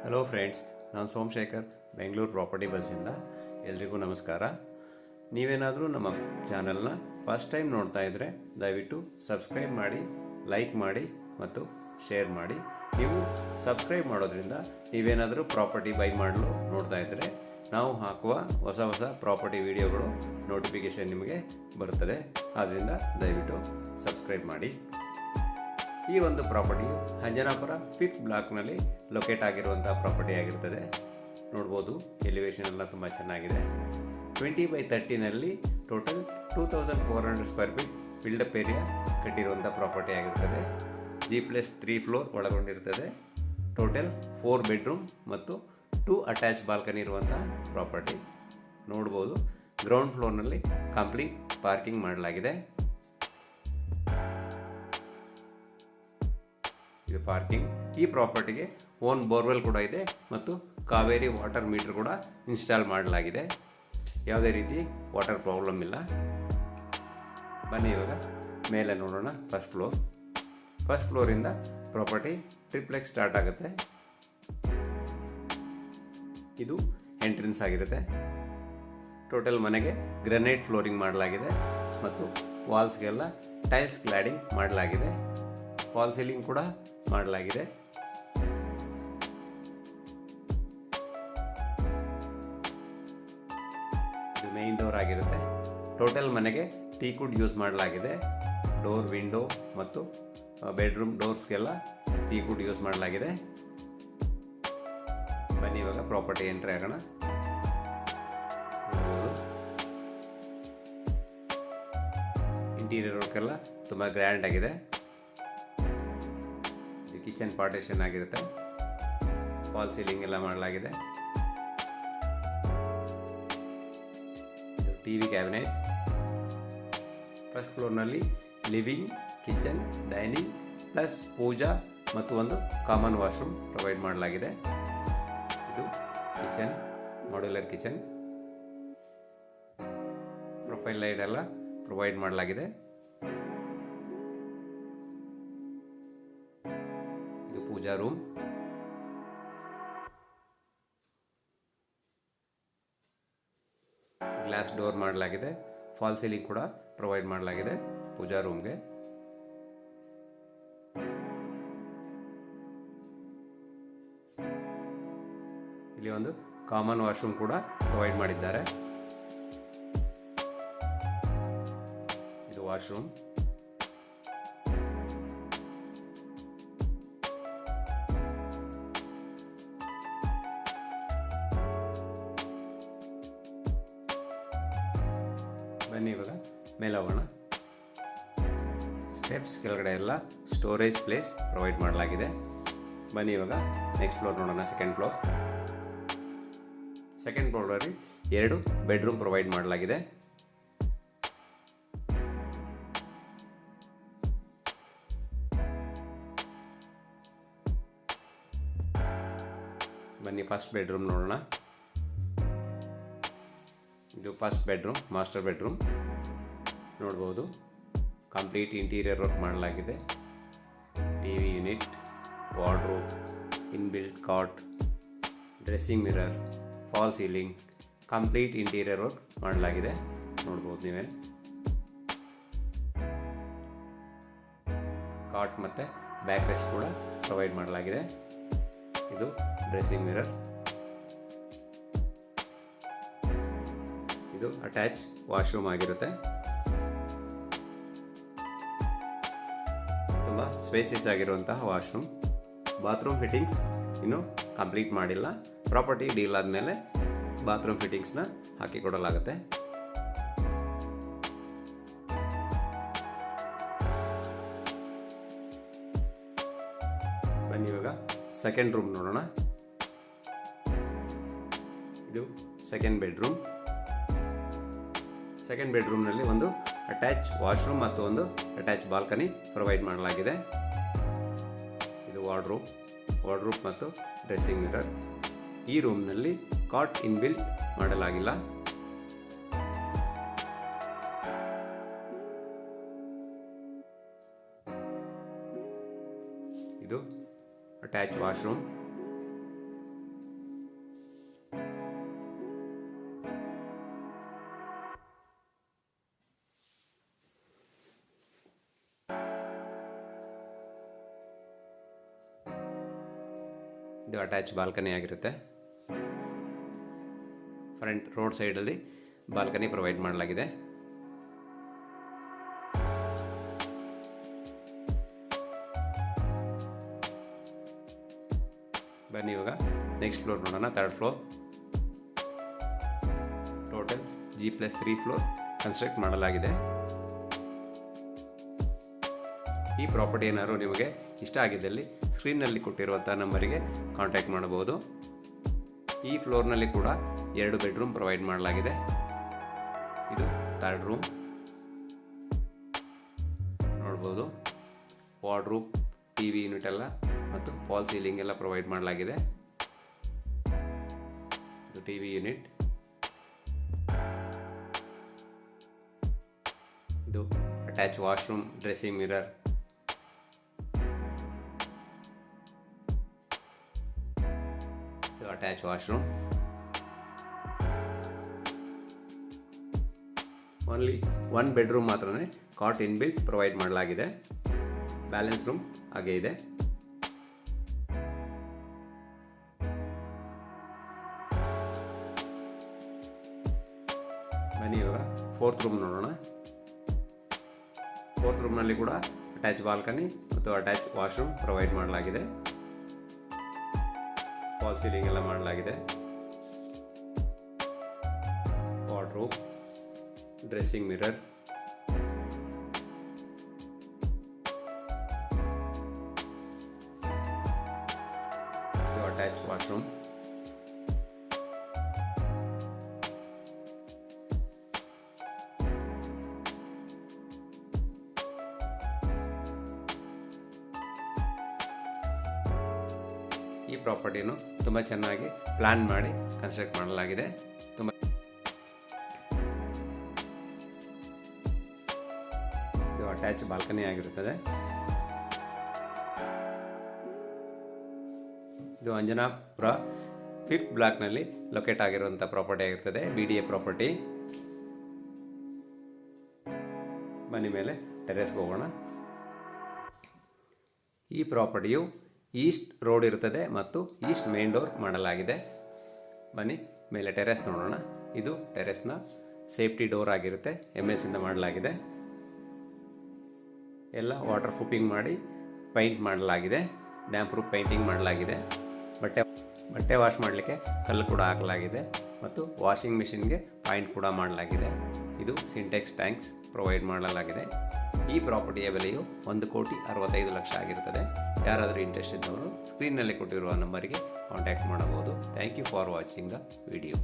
Hello friends, ನಾನು Somashekar, Bengaluru property ಬಸ್ಸಿಂದ. ಎಲ್ರಿಗೂ ನಮಸ್ಕಾರ. ನೀವೇನಾದರೂ ನಮ್ಮ ಚಾನಲ್ನ ಫಸ್ಟ್ ಟೈಮ್ ನೋಡ್ತಾ ಇದ್ದರೆ ದಯವಿಟ್ಟು ಸಬ್ಸ್ಕ್ರೈಬ್ ಮಾಡಿ, ಲೈಕ್ ಮಾಡಿ ಮತ್ತು ಶೇರ್ ಮಾಡಿ. ನೀವು ಸಬ್ಸ್ಕ್ರೈಬ್ ಮಾಡೋದ್ರಿಂದ ನೀವೇನಾದರೂ ಪ್ರಾಪರ್ಟಿ ಬೈ ಮಾಡಲು ನೋಡ್ತಾ ಇದ್ದರೆ ನಾವು ಹಾಕುವ ಹೊಸ ಹೊಸ ಪ್ರಾಪರ್ಟಿ ವಿಡಿಯೋಗಳು ನೋಟಿಫಿಕೇಷನ್ ನಿಮಗೆ ಬರುತ್ತದೆ. ಆದ್ದರಿಂದ ದಯವಿಟ್ಟು ಸಬ್ಸ್ಕ್ರೈಬ್ ಮಾಡಿ. ಈ ಒಂದು ಪ್ರಾಪರ್ಟಿಯು ಅಂಜನಾಪುರ 5th ಬ್ಲಾಕ್ನಲ್ಲಿ ಲೊಕೇಟ್ ಆಗಿರುವಂಥ ಪ್ರಾಪರ್ಟಿ ಆಗಿರ್ತದೆ. ನೋಡ್ಬೋದು, ಎಲಿವೇಶನ್ ಎಲ್ಲ ತುಂಬ ಚೆನ್ನಾಗಿದೆ. 20/30ನಲ್ಲಿ total 2400 square feet built up area ಕಟ್ಟಿರುವಂಥ ಪ್ರಾಪರ್ಟಿ ಆಗಿರ್ತದೆ. G+3 ಫ್ಲೋರ್ ಒಳಗೊಂಡಿರ್ತದೆ. ಟೋಟಲ್ 4 ಬೆಡ್ರೂಮ್ ಮತ್ತು 2 ಅಟ್ಯಾಚ್ ಬಾಲ್ಕನಿ ಇರುವಂಥ ಪ್ರಾಪರ್ಟಿ. ನೋಡ್ಬೋದು, ಗ್ರೌಂಡ್ ಫ್ಲೋರ್ನಲ್ಲಿ ಕಂಪ್ಲೀಟ್ ಪಾರ್ಕಿಂಗ್ ಮಾಡಲಾಗಿದೆ. ಇದು ಪಾರ್ಕಿಂಗ್. ಈ ಪ್ರಾಪರ್ಟಿಗೆ ಓನ್ ಬೋರ್ವೆಲ್ ಕೂಡ ಇದೆ ಮತ್ತು ಕಾವೇರಿ ವಾಟರ್ ಮೀಟರ್ ಕೂಡ ಇನ್ಸ್ಟಾಲ್ ಮಾಡಲಾಗಿದೆ. ಯಾವುದೇ ರೀತಿ ವಾಟರ್ ಪ್ರಾಬ್ಲಮ್ ಇಲ್ಲ. ಬನ್ನಿ ಇವಾಗ ಮೇಲೆ ನೋಡೋಣ. ಫಸ್ಟ್ ಫ್ಲೋರಿಂದ ಪ್ರಾಪರ್ಟಿ ಟ್ರಿಪ್ಲೆಕ್ಸ್ ಸ್ಟಾರ್ಟ್ ಆಗುತ್ತೆ. ಇದು ಎಂಟ್ರೆನ್ಸ್ ಆಗಿರುತ್ತೆ. ಟೋಟಲ್ ಮನೆಗೆ ಗ್ರನೈಟ್ ಫ್ಲೋರಿಂಗ್ ಮಾಡಲಾಗಿದೆ ಮತ್ತು ವಾಲ್ಸ್ಗೆಲ್ಲ ಟೈಲ್ಸ್ ಕ್ಲಾಡಿಂಗ್ ಮಾಡಲಾಗಿದೆ. ಫಾಲ್ ಸೀಲಿಂಗ್ ಕೂಡ ಮಾಡಲಾಗಿದೆ. ಇದು ಮೇನ್ ಡೋರ್ ಆಗಿರುತ್ತೆ. ಟೋಟಲ್ ಮನೆಗೆ ಟೀಕುಡ್ ಯೂಸ್ ಮಾಡಲಾಗಿದೆ. ಡೋರ್, ವಿಂಡೋ ಮತ್ತು ಬೆಡ್ರೂಮ್ ಡೋರ್ಸ್ಗೆಲ್ಲ ಟೀಕುಡ್ ಯೂಸ್ ಮಾಡಲಾಗಿದೆ. ಬನ್ನಿ ಇವಾಗ ಪ್ರಾಪರ್ಟಿ ಎಂಟ್ರಿ ಆಗೋಣ. ಇಂಟೀರಿಯರ್ ವರ್ಕ್ ಎಲ್ಲ ತುಂಬ ಗ್ರ್ಯಾಂಡ್ ಆಗಿದೆ. ಕಿಚನ್ ಪಾರ್ಟಿಷನ್ ಆಗಿರುತ್ತೆ. ಫಾಲ್ ಸೀಲಿಂಗ್ ಎಲ್ಲ ಮಾಡಲಾಗಿದೆ. ಇದು ಟಿವಿ ಕ್ಯಾಬಿನೆಟ್. ಫಸ್ಟ್ ಫ್ಲೋರ್ನಲ್ಲಿ living, kitchen, dining plus pooja ಮತ್ತು ಒಂದು ಕಾಮನ್ ವಾಶ್ರೂಮ್ ಪ್ರೊವೈಡ್ ಮಾಡಲಾಗಿದೆ. ಇದು kitchen, modular kitchen. Profile light ಎಲ್ಲ ಪ್ರೊವೈಡ್ ಮಾಡಲಾಗಿದೆ. ಇದು ಪೂಜಾ ರೂಮ್. ಗ್ಲಾಸ್ ಡೋರ್ ಮಾಡಲಾಗಿದೆ. ಫಾಲ್ ಸೀಲಿಂಗ್ ಕೂಡ ಪ್ರೊವೈಡ್ ಮಾಡಲಾಗಿದೆ ಪೂಜಾ ರೂಮ್ಗೆ. ಇಲ್ಲಿ ಒಂದು ಕಾಮನ್ ವಾಶ್ರೂಮ್ ಕೂಡ ಪ್ರೊವೈಡ್ ಮಾಡಿದ್ದಾರೆ. ಇದು ವಾಶ್ರೂಮ್. ಬನ್ನಿ ಇವಾಗ ಮೇಲೆ ಹೋಗೋಣ. ಸ್ಟೆಪ್ಸ್ ಕೆಳಗಡೆ ಎಲ್ಲ ಸ್ಟೋರೇಜ್ ಪ್ಲೇಸ್ ಪ್ರೊವೈಡ್ ಮಾಡಲಾಗಿದೆ. ಬನ್ನಿ ಇವಾಗ ನೆಕ್ಸ್ಟ್ ಫ್ಲೋರ್ ನೋಡೋಣ. ಸೆಕೆಂಡ್ ಫ್ಲೋರಲ್ಲಿ 2 ಬೆಡ್ರೂಮ್ ಪ್ರೊವೈಡ್ ಮಾಡಲಾಗಿದೆ. ಬನ್ನಿ ಫಸ್ಟ್ ಬೆಡ್ರೂಮ್ ನೋಡೋಣ. ಇದು ಫಸ್ಟ್ ಬೆಡ್ರೂಮ್, ಮಾಸ್ಟರ್ ಬೆಡ್ರೂಮ್. ನೋಡ್ಬೋದು, ಕಂಪ್ಲೀಟ್ ಇಂಟೀರಿಯರ್ ವರ್ಕ್ ಮಾಡಲಾಗಿದೆ. TV unit, wardrobe, inbuilt cot, dressing mirror, fall ceiling, complete interior work ಮಾಡಲಾಗಿದೆ. ನೋಡ್ಬೋದು ನೀವೇ. ಕಾಟ್ ಮತ್ತು ಬ್ಯಾಕ್ ರೆಸ್ಟ್ ಕೂಡ ಪ್ರೊವೈಡ್ ಮಾಡಲಾಗಿದೆ. ಇದು ಡ್ರೆಸ್ಸಿಂಗ್ ಮಿರರ್. ಇದು ಅಟ್ಯಾಚ್ ವಾಶ್ರೂಮ್ ಆಗಿರುತ್ತೆ. ತುಂಬ ಸ್ಪೇಸಿಯಸ್ ಆಗಿರುವಂತಹ ವಾಶ್ರೂಮ್. ಬಾತ್ರೂಮ್ ಫಿಟ್ಟಿಂಗ್ಸ್ ಇನ್ನೂ ಕಂಪ್ಲೀಟ್ ಮಾಡಿಲ್ಲ. ಪ್ರಾಪರ್ಟಿ ಡೀಲ್ ಆದಮೇಲೆ ಬಾತ್ರೂಮ್ ಫಿಟ್ಟಿಂಗ್ಸ್ನ ಹಾಕಿಕೊಡಲಾಗುತ್ತೆ. ಬನ್ನಿ ಇವಾಗ ಸೆಕೆಂಡ್ ರೂಮ್ ನೋಡೋಣ. ಇದು ಸೆಕೆಂಡ್ ಬೆಡ್ರೂಮ್. ಸೆಕೆಂಡ್ ಬೆಡ್ರೂಮ್ನಲ್ಲಿ ಒಂದು ಅಟ್ಯಾಚ್ ವಾಶ್ರೂಮ್ ಮತ್ತು ಒಂದು ಅಟ್ಯಾಚ್ ಬಾಲ್ಕನಿ ಪ್ರೊವೈಡ್ ಮಾಡಲಾಗಿದೆ. ಇದು ವಾರ್ಡ್ರೋಬ್ ಮತ್ತು ಡ್ರೆಸ್ಸಿಂಗ್ ಮಿರರ್. ಈ ರೂಮ್ನಲ್ಲಿ ಕಾಟ್ ಇನ್ಬಿಲ್ಟ್ ಮಾಡಲಾಗಿಲ್ಲ. ಇದು ಅಟ್ಯಾಚ್ ವಾಶ್ರೂಮ್. ಇದು ಅಟ್ಯಾಚ್ ಬಾಲ್ಕನಿ ಆಗಿರುತ್ತೆ. ಫ್ರಂಟ್ ರೋಡ್ ಸೈಡಲ್ಲಿ ಬಾಲ್ಕನಿ ಪ್ರೊವೈಡ್ ಮಾಡಲಾಗಿದೆ. ಬನ್ನಿ ಇವಾಗ ನೆಕ್ಸ್ಟ್ ಫ್ಲೋರ್ ನೋಡೋಣ. 3rd floor. Total G+3 floor construct ಮಾಡಲಾಗಿದೆ. ಈ ಪ್ರಾಪರ್ಟಿ ಏನಾದರೂ ನಿಮಗೆ ಇಷ್ಟ ಆಗಿದ್ದಲ್ಲಿ ಸ್ಕ್ರೀನ್ನಲ್ಲಿ ಕೊಟ್ಟಿರುವಂಥ ನಂಬರಿಗೆ ಕಾಂಟ್ಯಾಕ್ಟ್ ಮಾಡಬಹುದು. ಈ ಫ್ಲೋರ್ನಲ್ಲಿ ಕೂಡ 2 ಬೆಡ್ರೂಮ್ ಪ್ರೊವೈಡ್ ಮಾಡಲಾಗಿದೆ. ಇದು 3rd ರೂಮ್ ನೋಡ್ಬೋದು. ವಾರ್ಡ್ರೂಮ್, TV ಯೂನಿಟ್ ಎಲ್ಲ ಮತ್ತು ಫಾಲ್ ಸೀಲಿಂಗ್ ಎಲ್ಲ ಪ್ರೊವೈಡ್ ಮಾಡಲಾಗಿದೆ. ಇದು TV ಯೂನಿಟ್. ಇದು ಅಟ್ಯಾಚ್ ವಾಶ್ರೂಮ್, ಡ್ರೆಸ್ಸಿಂಗ್ ಮಿರರ್. ಇದು ಅಟ್ಯಾಚ್ ವಾಶ್ರೂಮ್. ಓನ್ಲಿ 1 ಬೆಡ್ರೂಮ್ ಮಾತ್ರನೇ ಕಾಟ್ ಇನ್ಬಿಲ್ಟ್ ಪ್ರೊವೈಡ್ ಮಾಡಲಾಗಿದೆ. ಬ್ಯಾಲೆನ್ಸ್ ರೂಮ್ ಹಾಗೆ ಇದೆ. ಬನ್ನಿ ಇವಾಗ 4th ರೂಮ್ ನೋಡೋಣ. 4th ರೂಮ್ನಲ್ಲಿ ಕೂಡ ಅಟ್ಯಾಚ್ ಬಾಲ್ಕನಿ ಮತ್ತು ಅಟ್ಯಾಚ್ ವಾಶ್ರೂಮ್ ಪ್ರೊವೈಡ್ ಮಾಡಲಾಗಿದೆ. ಫಾಲ್ ಸೀಲಿಂಗ್ ಎಲ್ಲ ಮಾಡಲಾಗಿದೆ. Wardrobe, dressing mirror, attach washroom. ಈ ಪ್ರಾಪರ್ಟಿಯನ್ನು ತುಂಬ ಚೆನ್ನಾಗಿ ಪ್ಲಾನ್ ಮಾಡಿ ಕನ್ಸ್ಟ್ರಕ್ಟ್ ಮಾಡಲಾಗಿದೆ. ಇದು ಅಟ್ಯಾಚ್ ಬಾಲ್ಕನಿ ಆಗಿರುತ್ತದೆ. ಇದು ಅಂಜನಾಪುರ 5th ಬ್ಲಾಕ್ನಲ್ಲಿ ಲೊಕೇಟ್ ಆಗಿರುವಂಥ ಪ್ರಾಪರ್ಟಿ ಆಗಿರ್ತದೆ. BDA property. ಬನ್ನಿ ಮೇಲೆ ಟೆರೆಸ್ಗೆ ಹೋಗೋಣ. ಈ ಪ್ರಾಪರ್ಟಿಯು ಈಸ್ಟ್ ರೋಡ್ ಇರುತ್ತದೆ ಮತ್ತು ಈಸ್ಟ್ ಮೇನ್ ಡೋರ್ ಮಾಡಲಾಗಿದೆ. ಬನ್ನಿ ಮೇಲೆ ಟೆರೆಸ್ ನೋಡೋಣ. ಇದು ಟೆರೆಸ್ನ ಸೇಫ್ಟಿ ಡೋರ್ ಆಗಿರುತ್ತೆ. MS ಇಂದ ಮಾಡಲಾಗಿದೆ. ಎಲ್ಲ ವಾಟರ್ ಪ್ರೂಫಿಂಗ್ ಮಾಡಿ ಪೈಂಟ್ ಮಾಡಲಾಗಿದೆ. ಡ್ಯಾಮ್ ಪ್ರೂಫ್ ಪೈಂಟಿಂಗ್ ಮಾಡಲಾಗಿದೆ. ಬಟ್ಟೆ ವಾಶ್ ಮಾಡಲಿಕ್ಕೆ ಕಲ್ಲು ಕೂಡ ಹಾಕಲಾಗಿದೆ ಮತ್ತು ವಾಷಿಂಗ್ ಮಿಷಿನ್ಗೆ ಪಾಯಿಂಟ್ ಕೂಡ ಮಾಡಲಾಗಿದೆ. ಇದು ಸಿಂಟೆಕ್ಸ್ ಟ್ಯಾಂಕ್ಸ್ ಪ್ರೊವೈಡ್ ಮಾಡಲಾಗಿದೆ. ಈ ಪ್ರಾಪರ್ಟಿಯ ಬೆಲೆಯು 1,65,00,000 ಆಗಿರುತ್ತದೆ. ಯಾರಾದರೂ ಇಂಟ್ರೆಸ್ಟ್ ಇದ್ದವರು ಸ್ಕ್ರೀನ್ನಲ್ಲಿ ಕೊಟ್ಟಿರುವ ನಂಬರಿಗೆ ಕಾಂಟ್ಯಾಕ್ಟ್ ಮಾಡಬಹುದು. Thank you for watching the video.